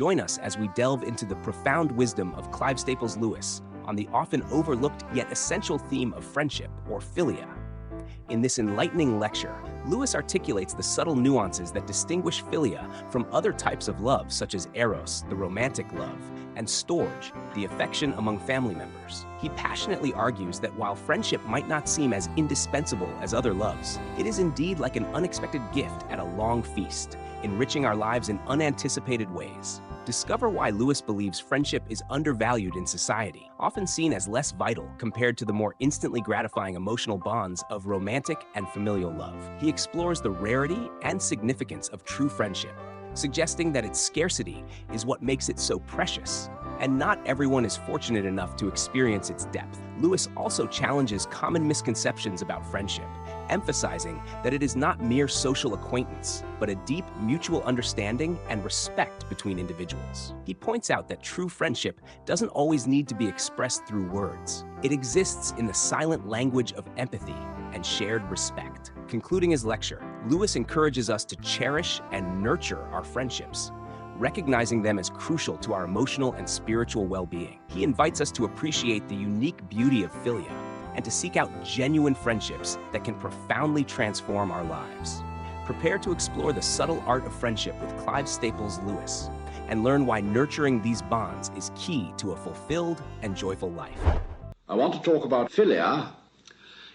Join us as we delve into the profound wisdom of Clive Staples Lewis on the often overlooked yet essential theme of friendship, or philia. In this enlightening lecture, Lewis articulates the subtle nuances that distinguish philia from other types of love, such as eros, the romantic love, and storge, the affection among family members. He passionately argues that while friendship might not seem as indispensable as other loves, it is indeed like an unexpected gift at a long feast, enriching our lives in unanticipated ways. Discover why Lewis believes friendship is undervalued in society, often seen as less vital compared to the more instantly gratifying emotional bonds of romantic and familial love. He explores the rarity and significance of true friendship, suggesting that its scarcity is what makes it so precious, and not everyone is fortunate enough to experience its depth. Lewis also challenges common misconceptions about friendship, emphasizing that it is not mere social acquaintance, but a deep mutual understanding and respect between individuals. He points out that true friendship doesn't always need to be expressed through words. It exists in the silent language of empathy and shared respect. Concluding his lecture, Lewis encourages us to cherish and nurture our friendships, recognizing them as crucial to our emotional and spiritual well-being. He invites us to appreciate the unique beauty of philia and to seek out genuine friendships that can profoundly transform our lives. Prepare to explore the subtle art of friendship with Clive Staples Lewis and learn why nurturing these bonds is key to a fulfilled and joyful life. I want to talk about philia.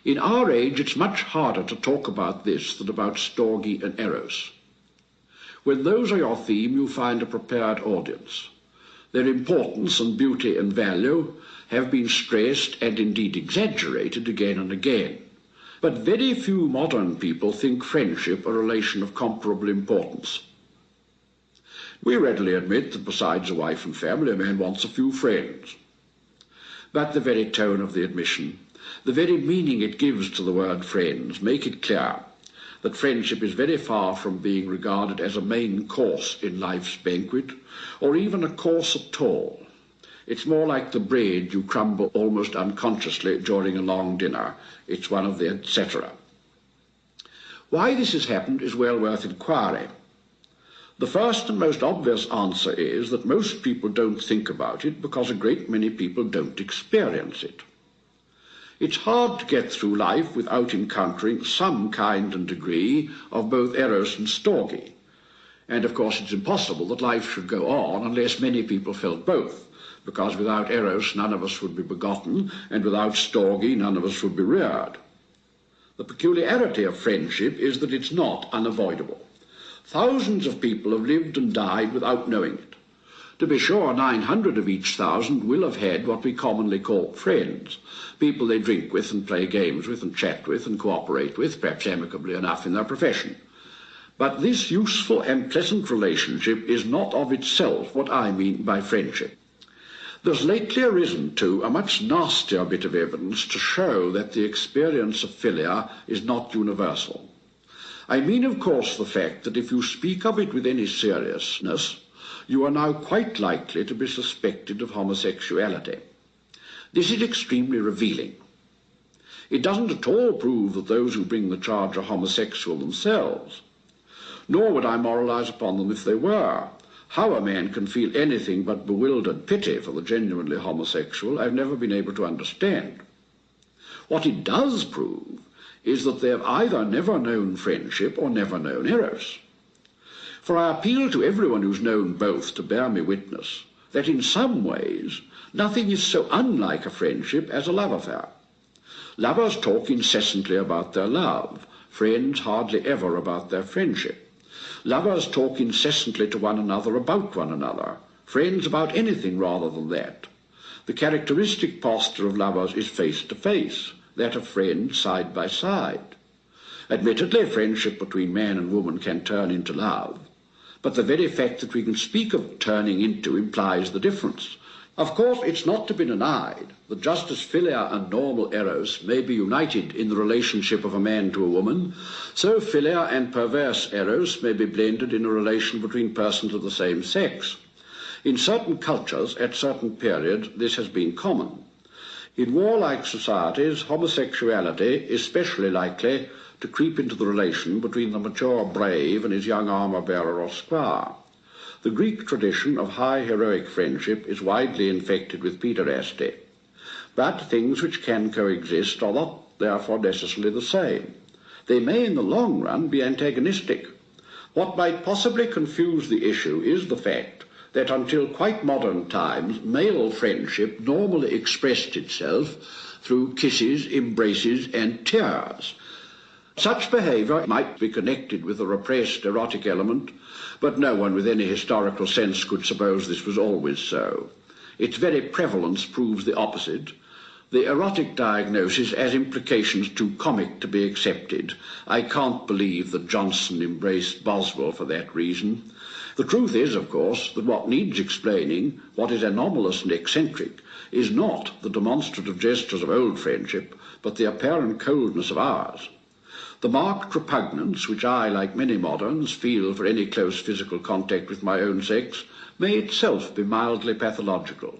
In our age, it's much harder to talk about this than about storge and eros. When those are your theme, you find a prepared audience. Their importance and beauty and value have been stressed and indeed exaggerated again and again. But very few modern people think friendship a relation of comparable importance. We readily admit that besides a wife and family, a man wants a few friends. But the very tone of the admission, the very meaning it gives to the word friends, make it clear that friendship is very far from being regarded as a main course in life's banquet, or even a course at all. It's more like the bread you crumble almost unconsciously during a long dinner. It's one of the etc. Why this has happened is well worth inquiry. The first and most obvious answer is that most people don't think about it because a great many people don't experience it. It's hard to get through life without encountering some kind and degree of both eros and storge. And of course it's impossible that life should go on unless many people felt both, because without eros none of us would be begotten, and without storge none of us would be reared. The peculiarity of friendship is that it's not unavoidable. Thousands of people have lived and died without knowing it. To be sure, 900 of each thousand will have had what we commonly call friends, people they drink with and play games with and chat with and cooperate with, perhaps amicably enough in their profession. But this useful and pleasant relationship is not of itself what I mean by friendship. There's lately arisen, too, a much nastier bit of evidence to show that the experience of philia is not universal. I mean, of course, the fact that if you speak of it with any seriousness, you are now quite likely to be suspected of homosexuality. This is extremely revealing. It doesn't at all prove that those who bring the charge are homosexual themselves, nor would I moralize upon them if they were. How a man can feel anything but bewildered pity for the genuinely homosexual, I've never been able to understand. What it does prove is that they have either never known friendship or never known eros. For I appeal to everyone who's known both to bear me witness that in some ways nothing is so unlike a friendship as a love affair. Lovers talk incessantly about their love, friends hardly ever about their friendship. Lovers talk incessantly to one another about one another, friends about anything rather than that. The characteristic posture of lovers is face to face, that of friends side by side. Admittedly, friendship between man and woman can turn into love, but the very fact that we can speak of turning into implies the difference. Of course, it's not to be denied that just as philia and normal eros may be united in the relationship of a man to a woman, so philia and perverse eros may be blended in a relation between persons of the same sex. In certain cultures, at certain periods, this has been common. In warlike societies, homosexuality is especially likely to creep into the relation between the mature brave and his young armour-bearer or squire. The Greek tradition of high heroic friendship is widely infected with pederasty, but things which can coexist are not therefore necessarily the same. They may in the long run be antagonistic. What might possibly confuse the issue is the fact that until quite modern times, male friendship normally expressed itself through kisses, embraces, and tears. Such behaviour might be connected with a repressed erotic element, but no one with any historical sense could suppose this was always so. Its very prevalence proves the opposite. The erotic diagnosis has implications too comic to be accepted. I can't believe that Johnson embraced Boswell for that reason. The truth is, of course, that what needs explaining, what is anomalous and eccentric, is not the demonstrative gestures of old friendship, but the apparent coldness of ours. The marked repugnance which I, like many moderns, feel for any close physical contact with my own sex may itself be mildly pathological.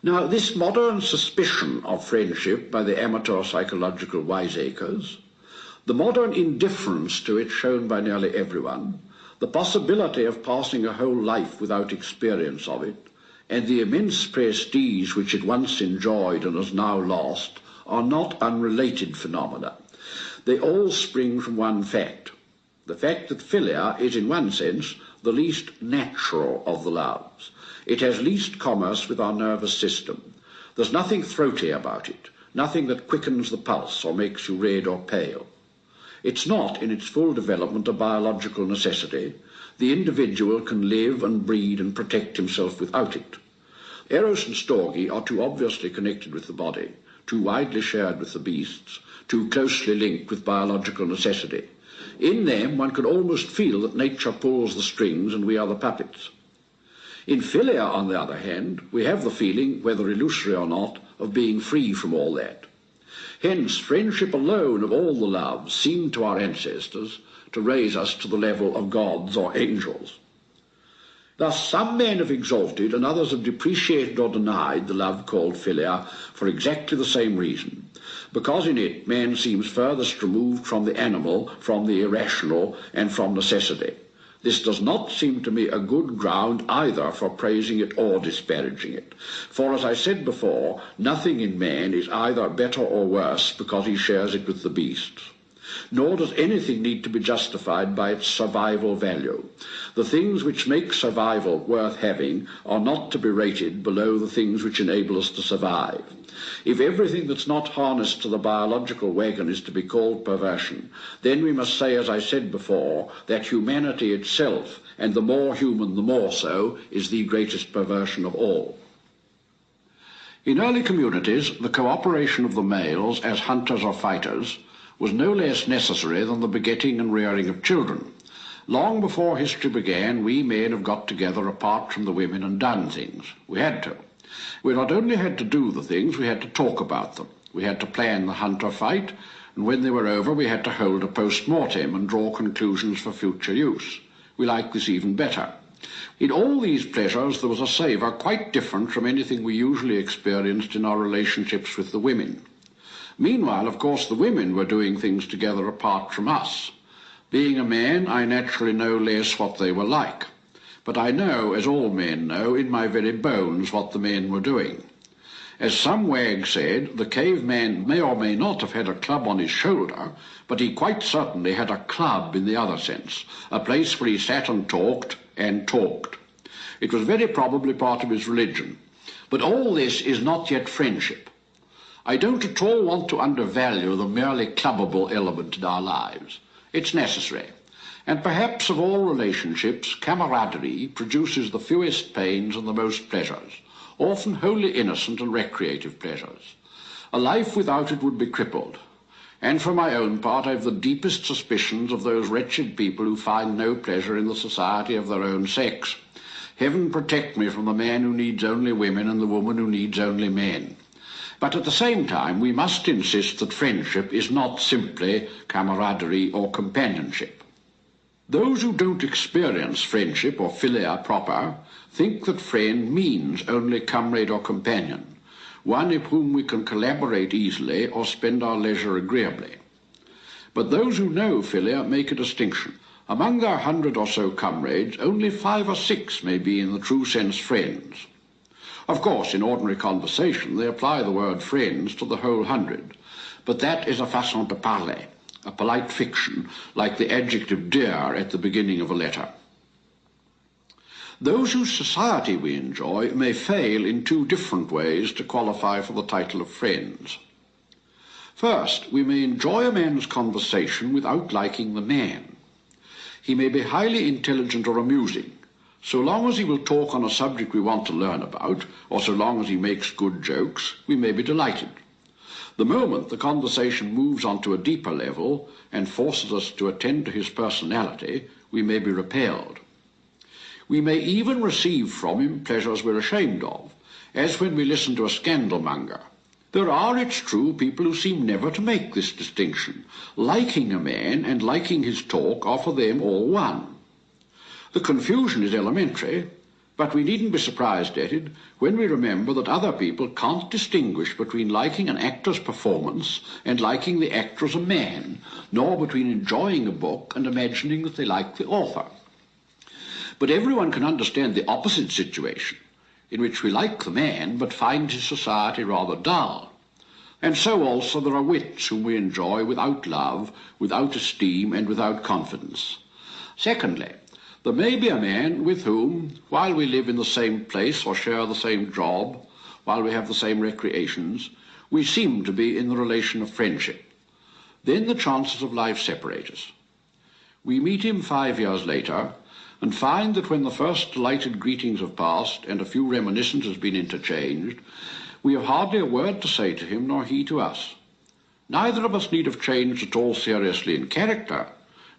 Now, this modern suspicion of friendship by the amateur psychological wiseacres, the modern indifference to it shown by nearly everyone, the possibility of passing a whole life without experience of it, and the immense prestige which it once enjoyed and has now lost, are not unrelated phenomena. They all spring from one fact, the fact that philia is in one sense the least natural of the loves. It has least commerce with our nervous system. There's nothing throaty about it, nothing that quickens the pulse or makes you red or pale. It's not, in its full development, a biological necessity. The individual can live and breed and protect himself without it. Eros and Storge are too obviously connected with the body, too widely shared with the beasts, too closely linked with biological necessity. In them one could almost feel that nature pulls the strings and we are the puppets. In philia, on the other hand, we have the feeling, whether illusory or not, of being free from all that. Hence, friendship alone of all the loves seemed to our ancestors to raise us to the level of gods or angels. Thus, some men have exalted and others have depreciated or denied the love called philia for exactly the same reason, because in it man seems furthest removed from the animal, from the irrational, and from necessity. This does not seem to me a good ground either for praising it or disparaging it. For, as I said before, nothing in man is either better or worse because he shares it with the beasts. Nor does anything need to be justified by its survival value. The things which make survival worth having are not to be rated below the things which enable us to survive. If everything that's not harnessed to the biological wagon is to be called perversion, then we must say, as I said before, that humanity itself, and the more human the more so, is the greatest perversion of all. In early communities, the cooperation of the males as hunters or fighters was no less necessary than the begetting and rearing of children. Long before history began, we men have got together apart from the women and done things. We had to. We not only had to do the things, we had to talk about them. We had to plan the hunt or fight, and when they were over, we had to hold a post-mortem and draw conclusions for future use. We liked this even better. In all these pleasures, there was a savour quite different from anything we usually experienced in our relationships with the women. Meanwhile, of course, the women were doing things together apart from us. Being a man, I naturally know less what they were like. But I know, as all men know, in my very bones what the men were doing. As some wag said, the caveman may or may not have had a club on his shoulder, but he quite certainly had a club in the other sense, a place where he sat and talked and talked. It was very probably part of his religion. But all this is not yet friendship. I don't at all want to undervalue the merely clubbable element in our lives. It's necessary. And perhaps of all relationships, camaraderie produces the fewest pains and the most pleasures, often wholly innocent and recreative pleasures. A life without it would be crippled. And for my own part, I have the deepest suspicions of those wretched people who find no pleasure in the society of their own sex. Heaven protect me from the man who needs only women and the woman who needs only men. But at the same time, we must insist that friendship is not simply camaraderie or companionship. Those who don't experience friendship or philia proper think that friend means only comrade or companion, one with whom we can collaborate easily or spend our leisure agreeably. But those who know philia make a distinction. Among their 100 or so comrades, only 5 or 6 may be in the true sense friends. Of course, in ordinary conversation, they apply the word friends to the whole 100, but that is a façon de parler, a polite fiction, like the adjective dear at the beginning of a letter. Those whose society we enjoy may fail in 2 different ways to qualify for the title of friends. First, we may enjoy a man's conversation without liking the man. He may be highly intelligent or amusing. So long as he will talk on a subject we want to learn about, or so long as he makes good jokes, we may be delighted. The moment the conversation moves on to a deeper level and forces us to attend to his personality, we may be repelled. We may even receive from him pleasures we're ashamed of, as when we listen to a scandalmonger. There are, it's true, people who seem never to make this distinction. Liking a man and liking his talk are for them all one. The confusion is elementary, but we needn't be surprised at it when we remember that other people can't distinguish between liking an actor's performance and liking the actor as a man, nor between enjoying a book and imagining that they like the author. But everyone can understand the opposite situation, in which we like the man but find his society rather dull. And so also there are wits whom we enjoy without love, without esteem, and without confidence. Secondly, there may be a man with whom, while we live in the same place or share the same job, while we have the same recreations, we seem to be in the relation of friendship. Then the chances of life separate us. We meet him 5 years later and find that when the first delighted greetings have passed and a few reminiscences have been interchanged, we have hardly a word to say to him nor he to us. Neither of us need have changed at all seriously in character,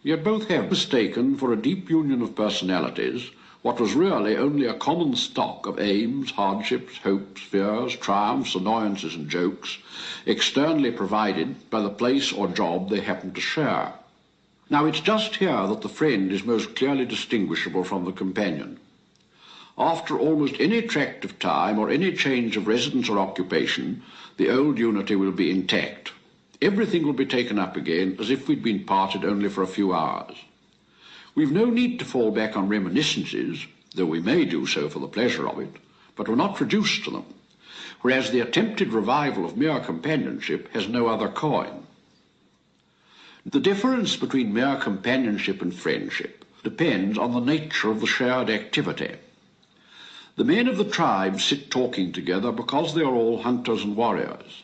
yet both have mistaken for a deep union of personalities what was really only a common stock of aims, hardships, hopes, fears, triumphs, annoyances, and jokes, externally provided by the place or job they happen to share. Now, it's just here that the friend is most clearly distinguishable from the companion. After almost any tract of time or any change of residence or occupation, the old unity will be intact. Everything will be taken up again as if we'd been parted only for a few hours. We've no need to fall back on reminiscences, though we may do so for the pleasure of it, but we're not reduced to them, whereas the attempted revival of mere companionship has no other coin. The difference between mere companionship and friendship depends on the nature of the shared activity. The men of the tribe sit talking together because they are all hunters and warriors.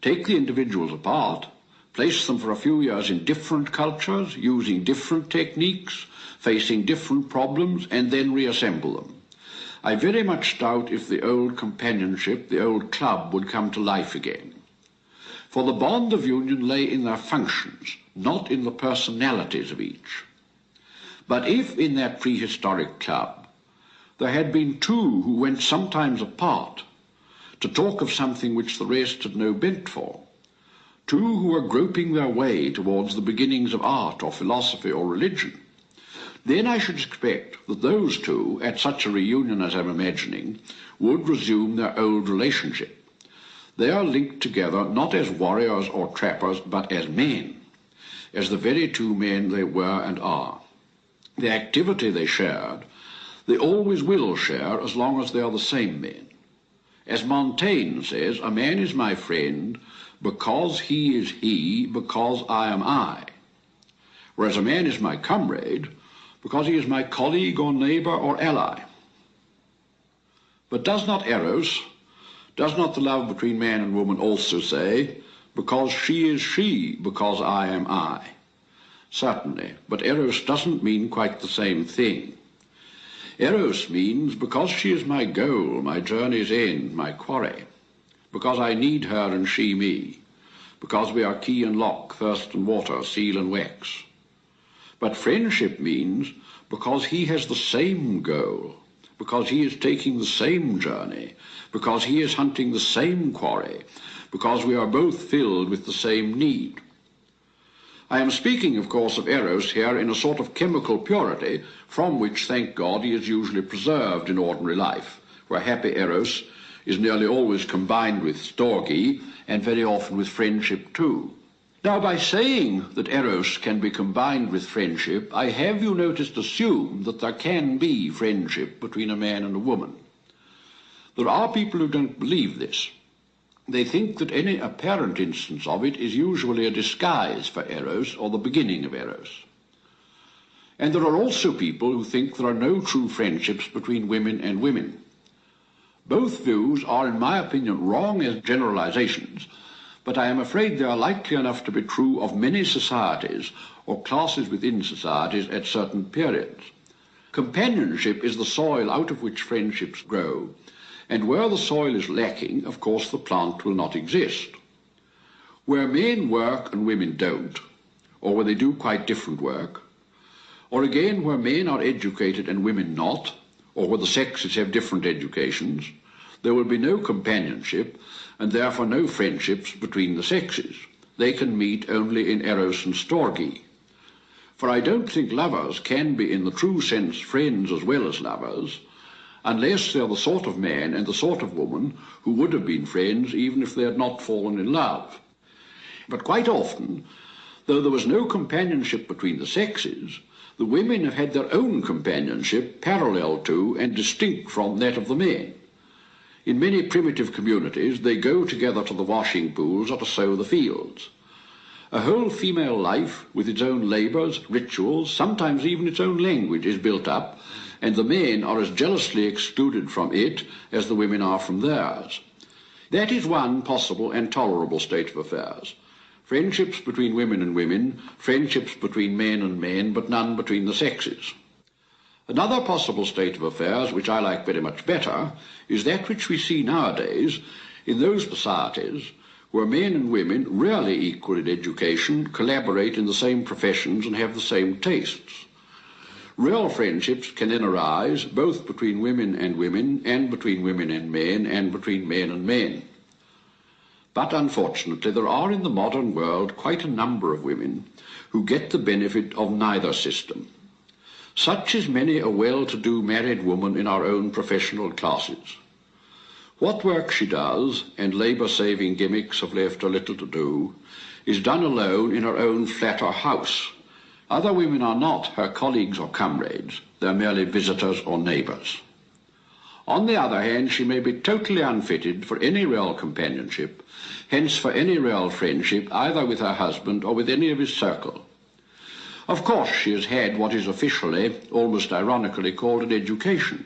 Take the individuals apart, place them for a few years in different cultures, using different techniques, facing different problems, and then reassemble them. I very much doubt if the old companionship, the old club, would come to life again. For the bond of union lay in their functions, not in the personalities of each. But if in that prehistoric club there had been 2 who went sometimes apart to talk of something which the rest had no bent for, 2 who were groping their way towards the beginnings of art or philosophy or religion, then I should expect that those 2, at such a reunion as I'm imagining, would resume their old relationship. They are linked together not as warriors or trappers, but as men, as the very 2 men they were and are. The activity they shared, they always will share as long as they are the same men. As Montaigne says, a man is my friend because he is he, because I am I. Whereas a man is my comrade because he is my colleague or neighbour or ally. But does not Eros, does not the love between man and woman also say, because she is she, because I am I? Certainly, but Eros doesn't mean quite the same thing. Eros means because she is my goal, my journey's end, my quarry, because I need her and she me, because we are key and lock, thirst and water, seal and wax. But friendship means because he has the same goal, because he is taking the same journey, because he is hunting the same quarry, because we are both filled with the same need. I am speaking, of course, of Eros here in a sort of chemical purity from which, thank God, he is usually preserved in ordinary life, where happy Eros is nearly always combined with storge and very often with friendship too. Now, by saying that eros can be combined with friendship, I have, you noticed, assumed that there can be friendship between a man and a woman. There are people who don't believe this. They think that any apparent instance of it is usually a disguise for eros or the beginning of eros. And there are also people who think there are no true friendships between women and women. Both views are, in my opinion, wrong as generalizations, but I am afraid they are likely enough to be true of many societies or classes within societies at certain periods. Companionship is the soil out of which friendships grow, and where the soil is lacking, of course, the plant will not exist. Where men work and women don't, or where they do quite different work, or again where men are educated and women not, or where the sexes have different educations, there will be no companionship and therefore no friendships between the sexes. They can meet only in eros and storge. For I don't think lovers can be in the true sense friends as well as lovers, unless they're the sort of man and the sort of woman who would have been friends even if they had not fallen in love. But quite often, though there was no companionship between the sexes, the women have had their own companionship parallel to and distinct from that of the men. In many primitive communities, they go together to the washing pools or to sow the fields. A whole female life, with its own labours, rituals, sometimes even its own language, is built up, and the men are as jealously excluded from it as the women are from theirs. That is one possible and tolerable state of affairs. Friendships between women and women, friendships between men and men, but none between the sexes. Another possible state of affairs, which I like very much better, is that which we see nowadays in those societies where men and women, rarely equal in education, collaborate in the same professions and have the same tastes. Real friendships can then arise both between women and between women and between men and men. But unfortunately, there are in the modern world quite a number of women who get the benefit of neither system. Such is many a well-to-do married woman in our own professional classes. What work she does, and labour-saving gimmicks have left her little to do, is done alone in her own flat or house. Other women are not her colleagues or comrades, they're merely visitors or neighbours. On the other hand, she may be totally unfitted for any real companionship, hence for any real friendship either with her husband or with any of his circle. Of course, she has had what is officially, almost ironically, called an education.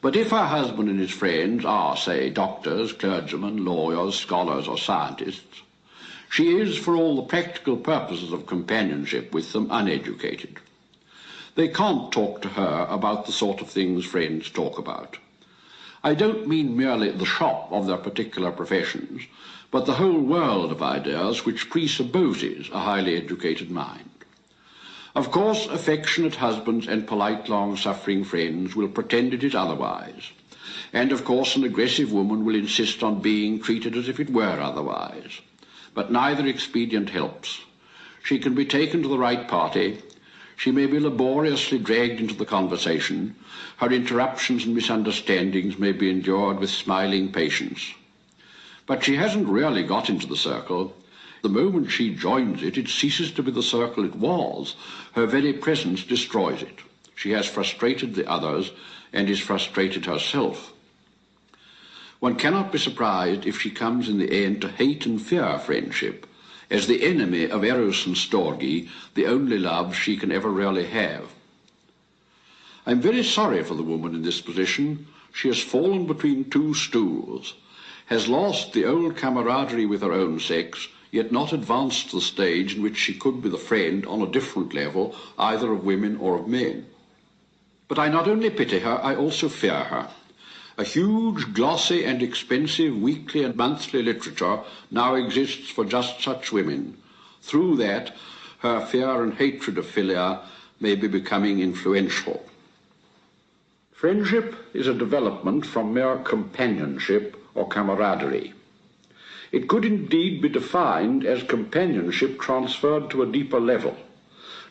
But if her husband and his friends are, say, doctors, clergymen, lawyers, scholars, or scientists, she is, for all the practical purposes of companionship with them, uneducated. They can't talk to her about the sort of things friends talk about. I don't mean merely the shop of their particular professions, but the whole world of ideas which presupposes a highly educated mind. Of course, affectionate husbands and polite, long-suffering friends will pretend it is otherwise. And of course, an aggressive woman will insist on being treated as if it were otherwise. But neither expedient helps. She can be taken to the right party. She may be laboriously dragged into the conversation. Her interruptions and misunderstandings may be endured with smiling patience. But she hasn't really got into the circle. The moment she joins it, it ceases to be the circle it was. Her very presence destroys it. She has frustrated the others and is frustrated herself. One cannot be surprised if she comes in the end to hate and fear friendship, as the enemy of eros and storge, the only love she can ever really have. I'm very sorry for the woman in this position. She has fallen between two stools, has lost the old camaraderie with her own sex, yet not advanced to the stage in which she could be the friend on a different level, either of women or of men. But I not only pity her, I also fear her. A huge, glossy and expensive weekly and monthly literature now exists for just such women. Through that, her fear and hatred of philia may be becoming influential. Friendship is a development from mere companionship or camaraderie. It could indeed be defined as companionship transferred to a deeper level,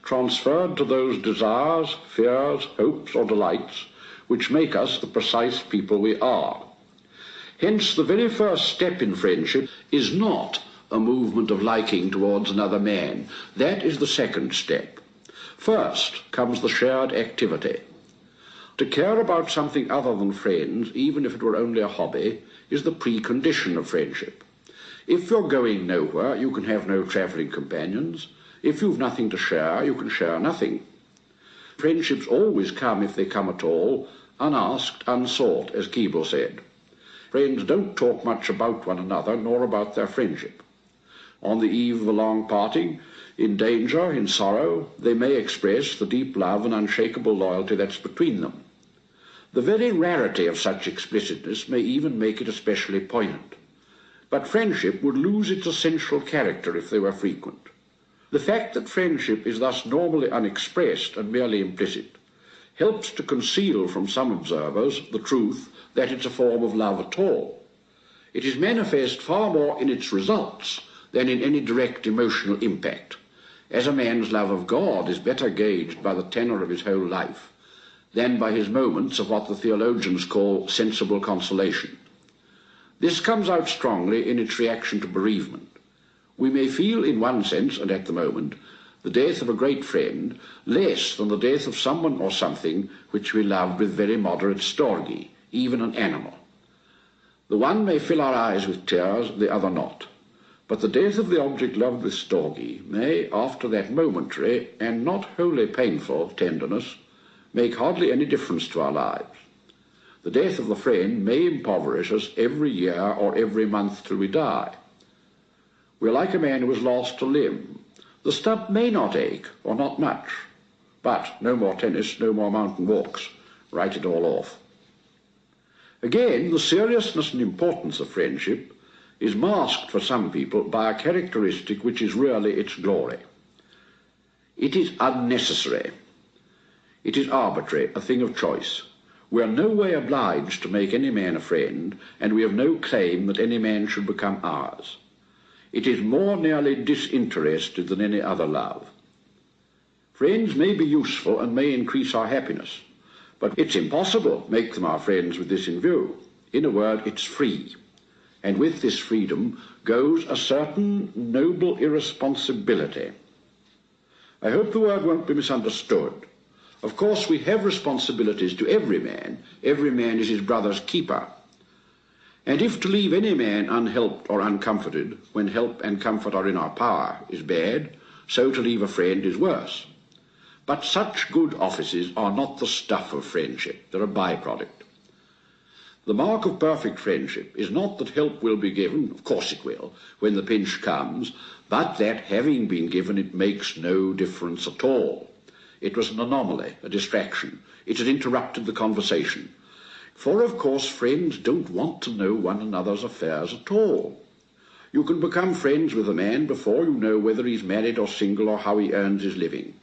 transferred to those desires, fears, hopes, or delights which make us the precise people we are. Hence, the very first step in friendship is not a movement of liking towards another man. That is the second step. First comes the shared activity. To care about something other than friends, even if it were only a hobby, is the precondition of friendship. If you're going nowhere, you can have no travelling companions. If you've nothing to share, you can share nothing. Friendships always come, if they come at all, unasked, unsought, as Keble said. Friends don't talk much about one another, nor about their friendship. On the eve of a long parting, in danger, in sorrow, they may express the deep love and unshakable loyalty that's between them. The very rarity of such explicitness may even make it especially poignant. But friendship would lose its essential character if they were frequent. The fact that friendship is thus normally unexpressed and merely implicit helps to conceal from some observers the truth that it's a form of love at all. It is manifest far more in its results than in any direct emotional impact, as a man's love of God is better gauged by the tenor of his whole life than by his moments of what the theologians call sensible consolation. This comes out strongly in its reaction to bereavement. We may feel in one sense, and at the moment, the death of a great friend less than the death of someone or something which we loved with very moderate storge, even an animal. The one may fill our eyes with tears, the other not. But the death of the object loved with storge may, after that momentary and not wholly painful tenderness, make hardly any difference to our lives. The death of the friend may impoverish us every year or every month till we die. We're like a man who has lost a limb. The stump may not ache, or not much, but no more tennis, no more mountain walks. Write it all off. Again, the seriousness and importance of friendship is masked for some people by a characteristic which is really its glory. It is unnecessary. It is arbitrary, a thing of choice. We are no way obliged to make any man a friend, and we have no claim that any man should become ours. It is more nearly disinterested than any other love. Friends may be useful and may increase our happiness, but it's impossible to make them our friends with this in view. In a word, it's free. And with this freedom goes a certain noble irresponsibility. I hope the word won't be misunderstood. Of course, we have responsibilities to every man. Every man is his brother's keeper. And if to leave any man unhelped or uncomforted, when help and comfort are in our power, is bad, so to leave a friend is worse. But such good offices are not the stuff of friendship. They're a byproduct. The mark of perfect friendship is not that help will be given, of course it will, when the pinch comes, but that, having been given, it makes no difference at all. It was an anomaly, a distraction. It had interrupted the conversation. For, of course, friends don't want to know one another's affairs at all. You can become friends with a man before you know whether he's married or single or how he earns his living.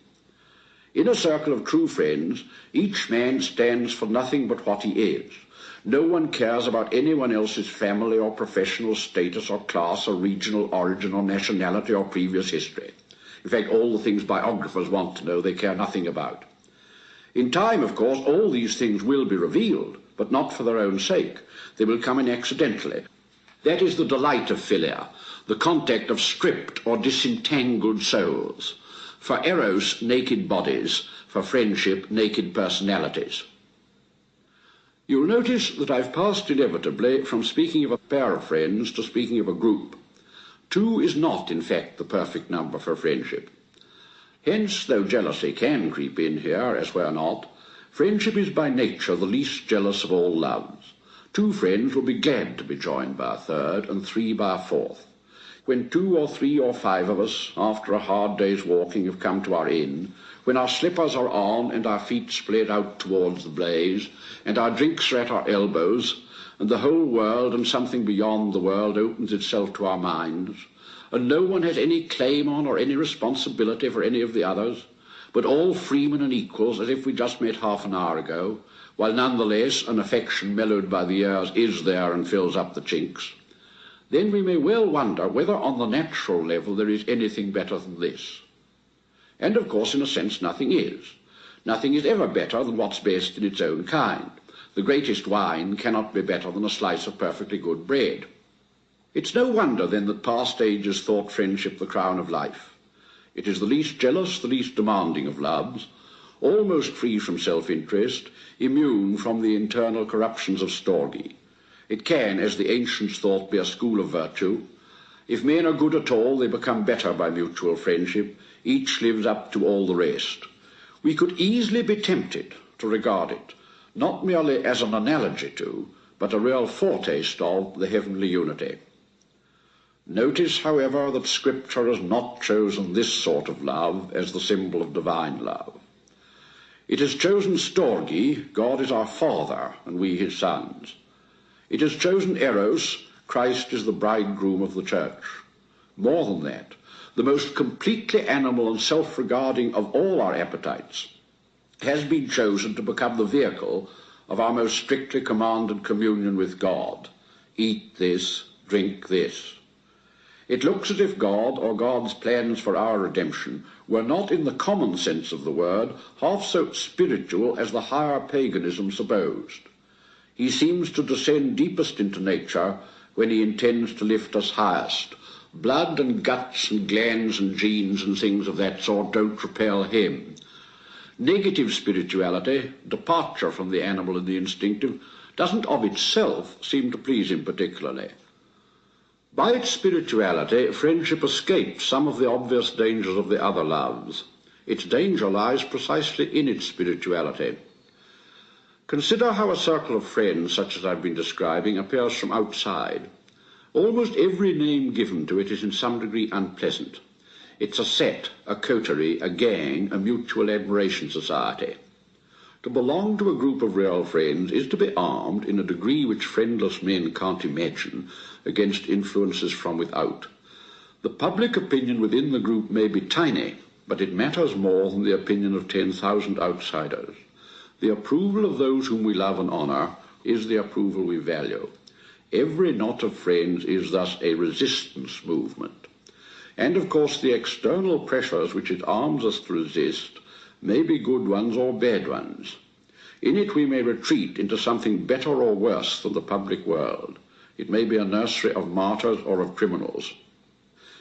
In a circle of true friends, each man stands for nothing but what he is. No one cares about anyone else's family or professional status or class or regional origin or nationality or previous history. In fact, all the things biographers want to know, they care nothing about. In time, of course, all these things will be revealed, but not for their own sake. They will come in accidentally. That is the delight of philia, the contact of stripped or disentangled souls. For eros, naked bodies. For friendship, naked personalities. You'll notice that I've passed inevitably from speaking of a pair of friends to speaking of a group. 2 is not, in fact, the perfect number for friendship. Hence, though jealousy can creep in here, as where not, friendship is by nature the least jealous of all loves. 2 friends will be glad to be joined by a third, and 3 by a fourth. When 2 or 3 or 5 of us, after a hard day's walking, have come to our inn, when our slippers are on and our feet spread out towards the blaze, and our drinks are at our elbows, and the whole world and something beyond the world opens itself to our minds, and no one has any claim on or any responsibility for any of the others, but all freemen and equals as if we just met half an hour ago, while nonetheless an affection mellowed by the years is there and fills up the chinks, then we may well wonder whether on the natural level there is anything better than this. And of course, in a sense, nothing is. Nothing is ever better than what's best in its own kind. The greatest wine cannot be better than a slice of perfectly good bread. It's no wonder then that past ages thought friendship the crown of life. It is the least jealous, the least demanding of loves, almost free from self-interest, immune from the internal corruptions of storge. It can, as the ancients thought, be a school of virtue. If men are good at all, they become better by mutual friendship. Each lives up to all the rest. We could easily be tempted to regard it, not merely as an analogy to, but a real foretaste of the heavenly unity. Notice, however, that Scripture has not chosen this sort of love as the symbol of divine love. It has chosen storge, God is our Father, and we his sons. It has chosen eros, Christ is the bridegroom of the church. More than that, the most completely animal and self-regarding of all our appetites has been chosen to become the vehicle of our most strictly commanded communion with God. Eat this, drink this. It looks as if God, or God's plans for our redemption, were not in the common sense of the word half so spiritual as the higher paganism supposed. He seems to descend deepest into nature when he intends to lift us highest. Blood and guts and glands and genes and things of that sort don't repel him. Negative spirituality, departure from the animal and the instinctive, doesn't of itself seem to please him particularly. By its spirituality, friendship escapes some of the obvious dangers of the other loves. Its danger lies precisely in its spirituality. Consider how a circle of friends, such as I've been describing, appears from outside. Almost every name given to it is in some degree unpleasant. It's a set, a coterie, a gang, a mutual admiration society. To belong to a group of real friends is to be armed in a degree which friendless men can't imagine against influences from without. The public opinion within the group may be tiny, but it matters more than the opinion of 10,000 outsiders. The approval of those whom we love and honour is the approval we value. Every knot of friends is thus a resistance movement. And of course the external pressures which it arms us to resist may be good ones or bad ones. In it we may retreat into something better or worse than the public world. It may be a nursery of martyrs or of criminals.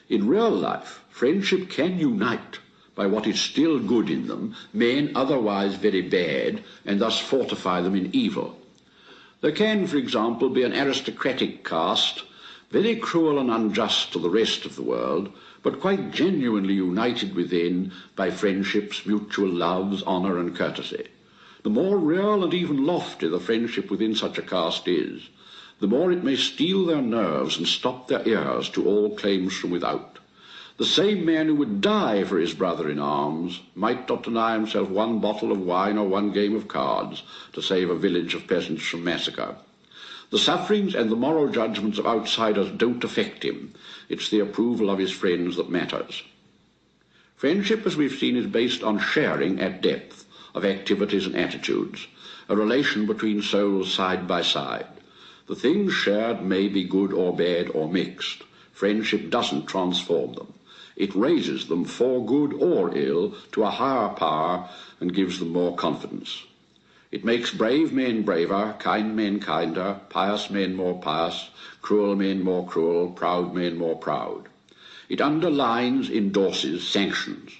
In real life, friendship can unite by what is still good in them, men otherwise very bad, and thus fortify them in evil. There can, for example, be an aristocratic caste, very cruel and unjust to the rest of the world, but quite genuinely united within by friendships, mutual loves, honour and courtesy. The more real and even lofty the friendship within such a caste is, the more it may steel their nerves and stop their ears to all claims from without. The same man who would die for his brother in arms might not deny himself one bottle of wine or one game of cards to save a village of peasants from massacre. The sufferings and the moral judgments of outsiders don't affect him. It's the approval of his friends that matters. Friendship, as we've seen, is based on sharing at depth of activities and attitudes, a relation between souls side by side. The things shared may be good or bad or mixed. Friendship doesn't transform them. It raises them for good or ill to a higher power and gives them more confidence. It makes brave men braver, kind men kinder, pious men more pious, cruel men more cruel, proud men more proud. It underlines, endorses, sanctions,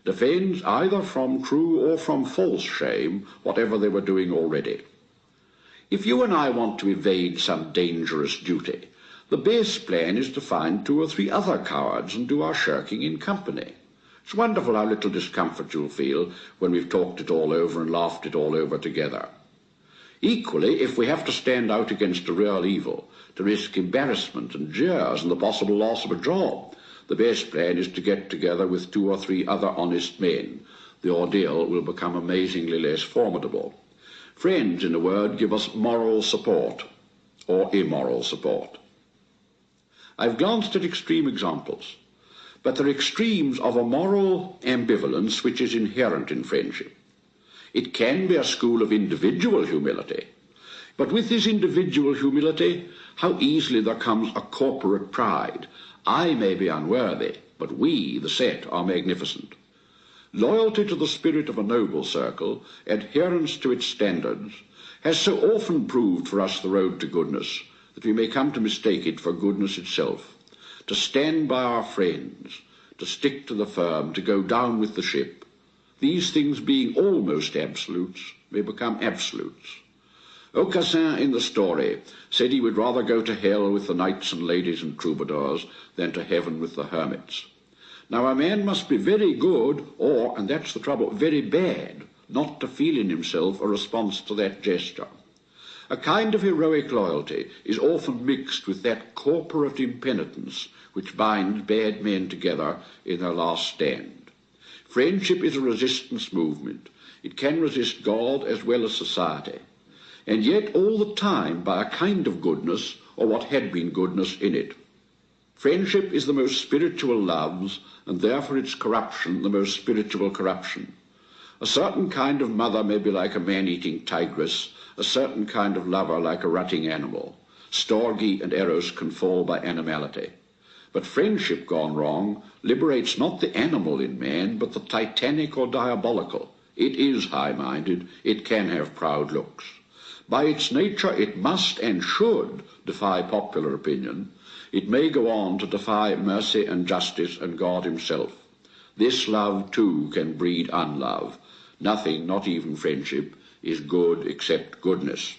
defends either from true or from false shame whatever they were doing already. If you and I want to evade some dangerous duty, the best plan is to find 2 or 3 other cowards and do our shirking in company. It's wonderful how little discomfort you'll feel when we've talked it all over and laughed it all over together. Equally, if we have to stand out against a real evil, to risk embarrassment and jeers and the possible loss of a job, the best plan is to get together with 2 or 3 other honest men. The ordeal will become amazingly less formidable. Friends, in a word, give us moral support or immoral support. I've glanced at extreme examples, but they're extremes of a moral ambivalence which is inherent in friendship. It can be a school of individual humility, but with this individual humility, how easily there comes a corporate pride. I may be unworthy, but we, the set, are magnificent. Loyalty to the spirit of a noble circle, adherence to its standards, has so often proved for us the road to goodness, that we may come to mistake it for goodness itself, to stand by our friends, to stick to the firm, to go down with the ship. These things being almost absolutes, may become absolutes. Aucassin in the story said he would rather go to hell with the knights and ladies and troubadours than to heaven with the hermits. Now a man must be very good, or, and that's the trouble, very bad, not to feel in himself a response to that gesture. A kind of heroic loyalty is often mixed with that corporate impenitence which binds bad men together in their last stand. Friendship is a resistance movement. It can resist God as well as society, and yet all the time by a kind of goodness, or what had been goodness in it. Friendship is the most spiritual loves, and therefore its corruption the most spiritual corruption. A certain kind of mother may be like a man-eating tigress, a certain kind of lover like a rutting animal. Storge and Eros can fall by animality. But friendship gone wrong liberates not the animal in man, but the titanic or diabolical. It is high-minded, it can have proud looks. By its nature it must and should defy popular opinion. It may go on to defy mercy and justice and God himself. This love too can breed unlove. Nothing, not even friendship, is good except goodness.